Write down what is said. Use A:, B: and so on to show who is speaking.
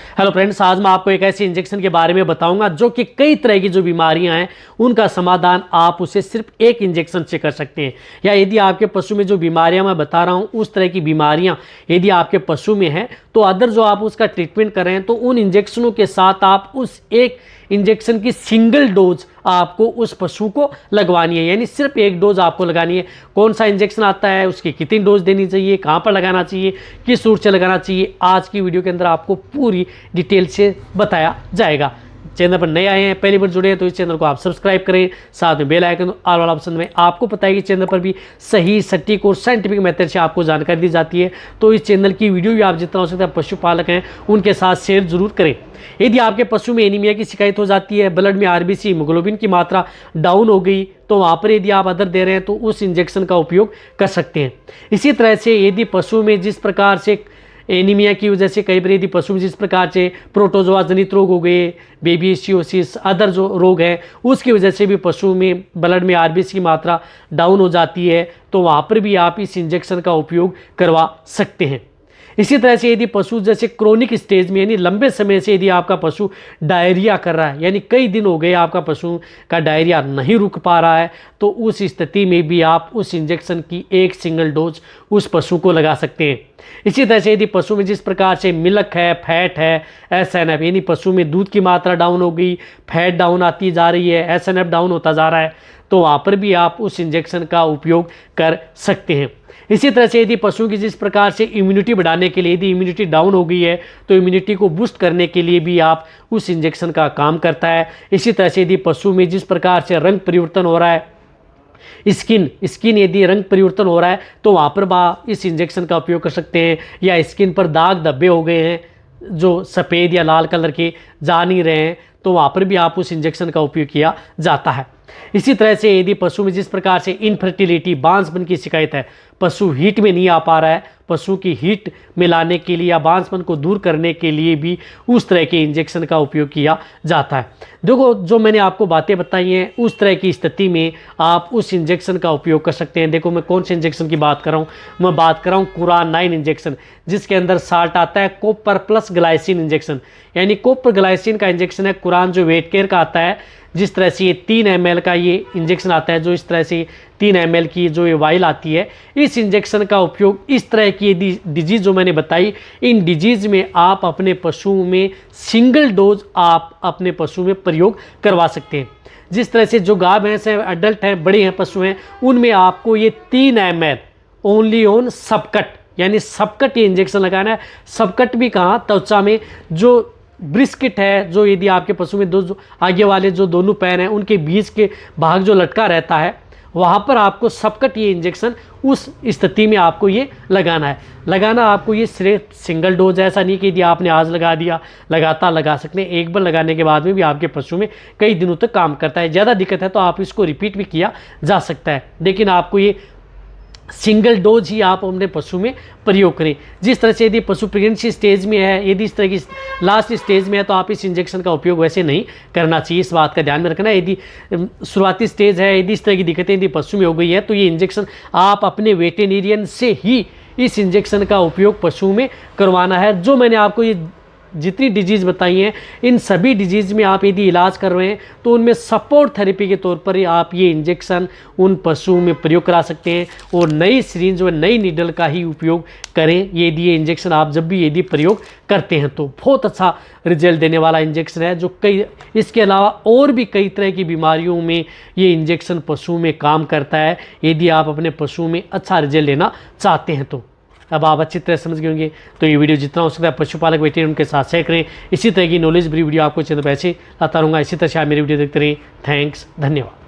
A: Hello friends, आज मैं आपको एक ऐसे इंजेक्शन के बारे में बताऊंगा जो कि कई तरह की जो बीमारियां हैं उनका समाधान आप उसे सिर्फ एक इंजेक्शन से कर सकते हैं। या यदि आपके पशु में जो बीमारियां मैं बता रहा हूं उस तरह की बीमारियां यदि आपके पशु में हैं तो अदर जो आप उसका ट्रीटमेंट कर रहे हैं तो उन इंजेक्शनों के साथ आप उस एक इंजेक्शन की सिंगल डोज आपको उस पशु को लगवानी है, यानी सिर्फ एक डोज आपको लगानी है। कौन सा इंजेक्शन आता है, उसकी कितनी डोज देनी चाहिए, कहाँ पर लगाना चाहिए, किस रूट से लगाना चाहिए, आज की वीडियो के अंदर आपको पूरी डिटेल से बताया जाएगा। चैनल पर नए आए हैं, पहली बार जुड़े हैं तो इस चैनल को आप सब्सक्राइब करें, साथ में बेल आइकन ऑल वाला ऑप्शन में। आपको पता है कि चैनल पर भी सही सटीक और साइंटिफिक मेथड से आपको जानकारी दी जाती है, तो इस चैनल की वीडियो भी आप जितना हो सकता है पशुपालक हैं उनके साथ शेयर जरूर करें। यदि आपके पशु में एनीमिया की शिकायत हो जाती है, ब्लड में आरबीसी हीमोग्लोबिन की मात्रा डाउन हो गई, तो वहाँ पर यदि आप अदर दे रहे हैं तो उस इंजेक्शन का उपयोग कर सकते हैं। इसी तरह से यदि पशु में जिस प्रकार से एनीमिया की वजह से कई बार यदि पशु में जिस प्रकार से प्रोटोजोआ जनित रोग हो गए, बेबीएसियोसिस, अदर जो रोग हैं उसकी वजह से भी पशु में ब्लड में आरबीसी की मात्रा डाउन हो जाती है, तो वहाँ पर भी आप इस इंजेक्शन का उपयोग करवा सकते हैं। इसी तरह से यदि पशु जैसे क्रोनिक स्टेज में यानी लंबे समय से यदि आपका पशु डायरिया कर रहा है, यानी कई दिन हो गए आपका पशु का डायरिया नहीं रुक पा रहा है, तो उस स्थिति में भी आप उस इंजेक्शन की एक सिंगल डोज उस पशु को लगा सकते हैं। इसी तरह से यदि पशु में जिस प्रकार से मिल्क है, फैट है, एसएनएफ यानी पशु में दूध की मात्रा डाउन हो गई, फैट डाउन आती जा रही है, एसएनएफ डाउन होता जा रहा है, तो वहाँ पर भी आप उस इंजेक्शन का उपयोग कर सकते हैं। इसी तरह से यदि पशु की जिस प्रकार से इम्यूनिटी बढ़ाने के लिए यदि इम्यूनिटी डाउन हो गई है तो इम्यूनिटी को बूस्ट करने के लिए भी आप उस इंजेक्शन का काम करता है। इसी तरह से यदि पशु में जिस प्रकार से रंग परिवर्तन हो रहा है, स्किन यदि रंग परिवर्तन हो रहा है तो वहाँ पर आप इस इंजेक्शन का उपयोग कर सकते हैं। या स्किन पर दाग धब्बे हो गए हैं जो सफ़ेद या लाल कलर के जा नहीं रहे हैं, तो वहाँ पर भी आप उस इंजेक्शन का उपयोग किया जाता है। इसी तरह से यदि पशु में जिस प्रकार से इनफर्टिलिटी, बांझपन की शिकायत है, पशु हीट में नहीं आ पा रहा है, पशु की हीट में लाने के लिए या बांझपन को दूर करने के लिए भी उस तरह के इंजेक्शन का उपयोग किया जाता है। देखो, जो मैंने आपको बातें बताई हैं उस तरह की स्थिति में आप उस इंजेक्शन का उपयोग कर सकते हैं। देखो, मैं कौन से इंजेक्शन की बात कर रहा हूँ, मैं बात कर रहा हूँ कुरान 9 इंजेक्शन, जिसके अंदर साल्ट आता है कॉपर प्लस ग्लाइसिन इंजेक्शन, यानी कॉपर ग्लाइसिन का इंजेक्शन है। कुरान जो वेट केयर का आता है, जिस तरह से ये 3 ml का ये इंजेक्शन आता है, जो इस तरह से 3 ml की जो ये वाइल आती है, इस इंजेक्शन का उपयोग इस तरह की डिजीज़ जो मैंने बताई, इन डिजीज़ में आप अपने पशु में सिंगल डोज आप अपने पशु में प्रयोग करवा सकते हैं। जिस तरह से जो गाय भैंस हैं, अडल्ट हैं, बड़े हैं पशु हैं, उनमें आपको ये 3 ml ओनली ऑन सबकट, यानी सबकट ये इंजेक्शन लगाना है। सबकट भी कहाँ, त्वचा में जो ब्रिस्किट है, जो यदि आपके पशु में जो आगे वाले जो दोनों पैर हैं उनके बीच के भाग जो लटका रहता है, वहाँ पर आपको सबकट ये इंजेक्शन उस स्थिति में आपको ये लगाना है। लगाना आपको ये सिर्फ सिंगल डोज है, ऐसा नहीं कि यदि आपने आज लगा दिया, लगातार लगा सकते हैं। एक बार लगाने के बाद में भी आपके पशु में कई दिनों तक काम करता है। ज़्यादा दिक्कत है तो आप इसको रिपीट भी किया जा सकता है, लेकिन आपको ये सिंगल डोज ही आप अपने पशु में प्रयोग करें। जिस तरह से यदि पशु प्रेगनेंसी स्टेज में है, यदि इस तरह की लास्ट स्टेज में है, तो आप इस इंजेक्शन का उपयोग वैसे नहीं करना चाहिए। इस बात का ध्यान में रखना। यदि शुरुआती स्टेज है, यदि इस तरह की दिक्कतें यदि पशु में हो गई है, तो ये इंजेक्शन आप अपने वेटेरिनियन से ही इस इंजेक्शन का उपयोग पशु में करवाना है। जो मैंने आपको ये जितनी डिजीज़ बताई हैं, इन सभी डिजीज़ में आप यदि इलाज कर रहे हैं तो उनमें सपोर्ट थेरेपी के तौर पर आप ये इंजेक्शन उन पशुओं में प्रयोग करा सकते हैं। और नई सिरिंज व नई नीडल का ही उपयोग करें। ये इंजेक्शन आप जब भी यदि प्रयोग करते हैं तो बहुत अच्छा रिजल्ट देने वाला इंजेक्शन है। जो कई इसके अलावा और भी कई तरह की बीमारियों में ये इंजेक्शन पशु में काम करता है, यदि आप अपने पशु में अच्छा रिजल्ट लेना चाहते हैं तो। अब आप अच्छी तरह समझ गए होंगे, तो ये वीडियो जितना हो सकता है पशुपालक वेटेरियन उनके साथ शेयर करें। इसी तरह की नॉलेज भरी वीडियो आपको चैनल पर ऐसे लाता रहूँगा। इसी तरह से आप मेरी वीडियो देखते रहें। थैंक्स, धन्यवाद।